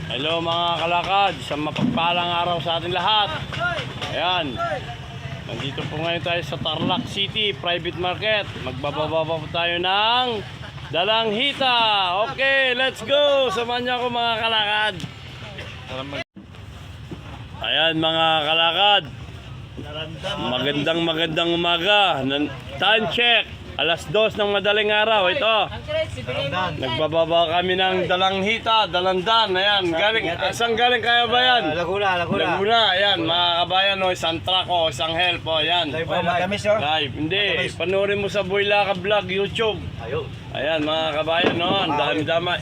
Hello mga kalakad, isang mapagpalang araw sa ating lahat. Ayan, nandito po ngayon tayo sa Tarlac City Private Market. Magbababa po tayo ng dalanghita. Okay, let's go! Samahan niyo ako mga kalakad. Ayan mga kalakad, magandang umaga. Time check, alas 2 ng madaling araw. Ito, nagbababa kami ng dalanghita, dalandan. Ayan, galing, saan galing kaya ba yan? Laguna. Ayan, mga kabayan, isang truck o isang help. Ayan, live. Hindi, panoorin mo sa Boylaca Vlog, YouTube. Ayan, mga kabayan, ang dami-dami.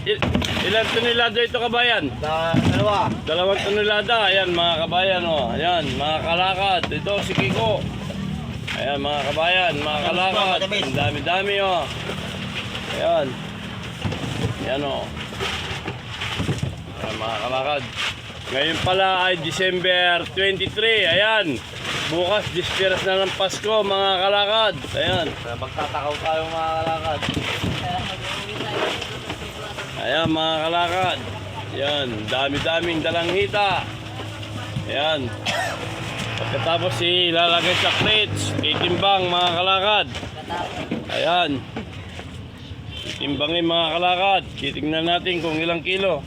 Ilan tonelada ito, kabayan? Dalawang tonelada. Ayan, mga kabayan, Ayan, mga kalakad. Ito, si Kiko. Ayan mga kabayan, mga kalakad, ang dami-dami Ayan. Ayan Ayan mga kalakad. Ngayon pala ay December 23. Ayan. Bukas, disperas na ng Pasko mga kalakad. Ayan. Magtatakaw tayo mga kalakad. Ayan mga kalakad. Ayan, dami-daming dalanghita. Ayan. Pagkatapos ilalagay sa crates, titimbang mga kalakad. Ayan. Titimbangin mga kalakad. Titingnan natin kung ilang kilo.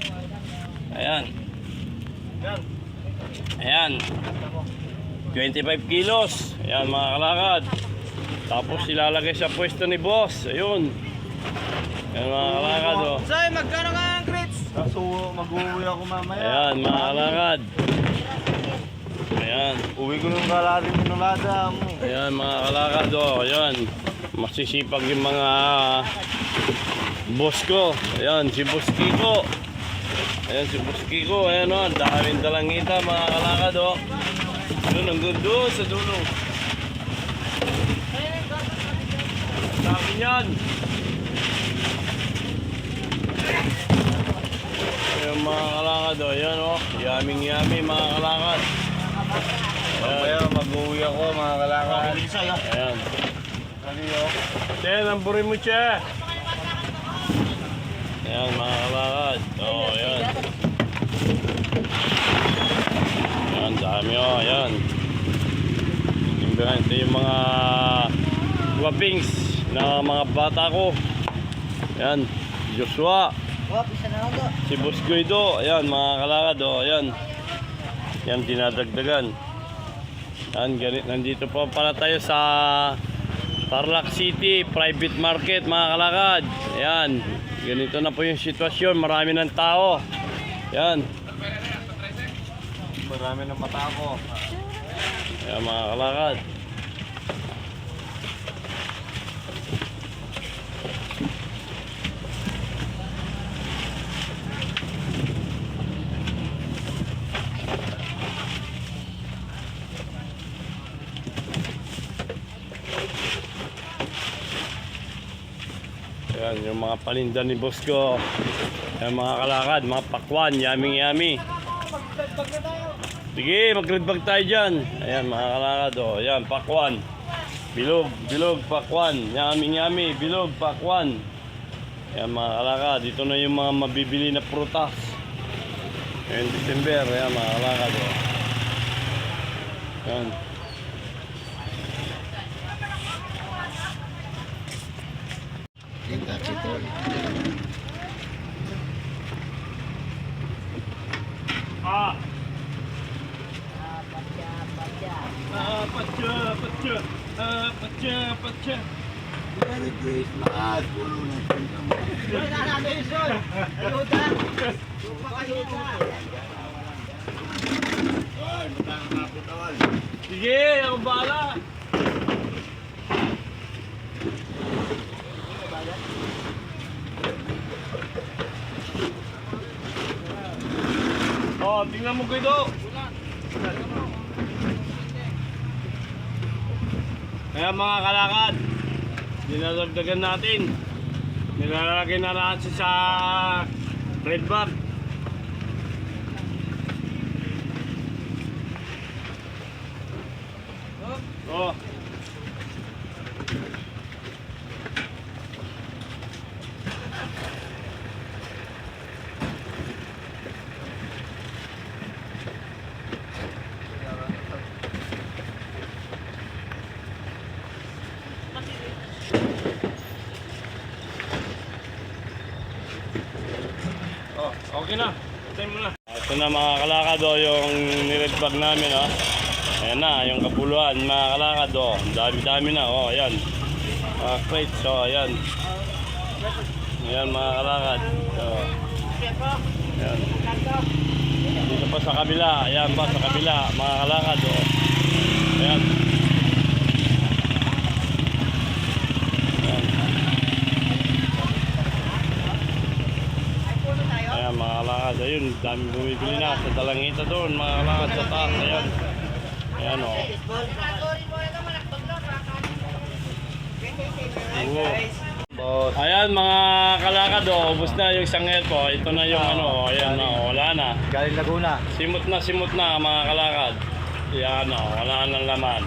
Ayan. Ayan. 25 kilos. Ayan mga kalakad. Tapos ilalagay sa pwesto ni boss. Ayun. Ayan mga kalakad. Say, magkano nga ang crates? Kaso mag-uwi ako mamaya. Ayan mga kalakad. Ayan. Uwi ko ng kalating pinulada mo. Ayan mga kalakad, ayan. Masisipag yung mga boss ko. Ayan, si Boss Kiko. Ayan, si Boss Kiko. Ayan daming dalanghita mga kalakad, Doon, hanggang doon sa dulo. Dami yan. Ayan mga kalakad, ayan yaming mga kalakad. Mamaya mag-uwi ako mga kalakad. Ayan. Che, lamburin mo, Che. Ayan, mga kalakad. Ayan. Ayan, dami ayan. Ito yung mga guwapings na mga bata ko. Ayan, Joshua. Si Boss Guido. Ayan, mga kalakad. Ayan. Yan, dinadagdagan. Yan, nandito po pala tayo sa Tarlac City Private Market mga kalakad. Ayan, ganito na po yung sitwasyon. Marami ng tao. Yan. Marami ng mata ko. Ayan mga kalakad. Ayan, yung mga paninda ni boss ko. Ayan mga kalakad, mga pakwan, yummy. Sige, magridbag tayo dyan. Ayan mga kalakad, ayan, pakwan. Bilog, pakwan, yummy, bilog, pakwan. Ayan mga kalakad, ito na yung mga mabibili na prutas. Ayan, December, ayan mga kalakad, Ayan. Patya. Merry Christmas. Sige, ako bahala. Tingnan mo Guido. Kaya mga kalakad, dinadagdagan natin. Nilalagay na natin sa red bag. Oh, okay na. Patay mo na. Ito na mga kalakad oh, yung nired bag namin oh. Ayan na, yung kapuluhan mga kalakad oh. Dami-dami na oh, ayan. Mga crates oh, ayan. Ayan mga kalakad. Oh. Ayan. Dito pa sa kabila, ayan pa sa kabila mga kalakad oh. Ayan. Ayan mga kalakad, ayun, dami bumibili na sa Dalangita doon, mga kalakad sa taas, ayan. Ayan o. Ayan mga kalakad o, ubos na yung sangit po, ito na yung ano, ayan na, wala na. Galing Laguna. Simot na mga kalakad. Ayan o, wala nang laman.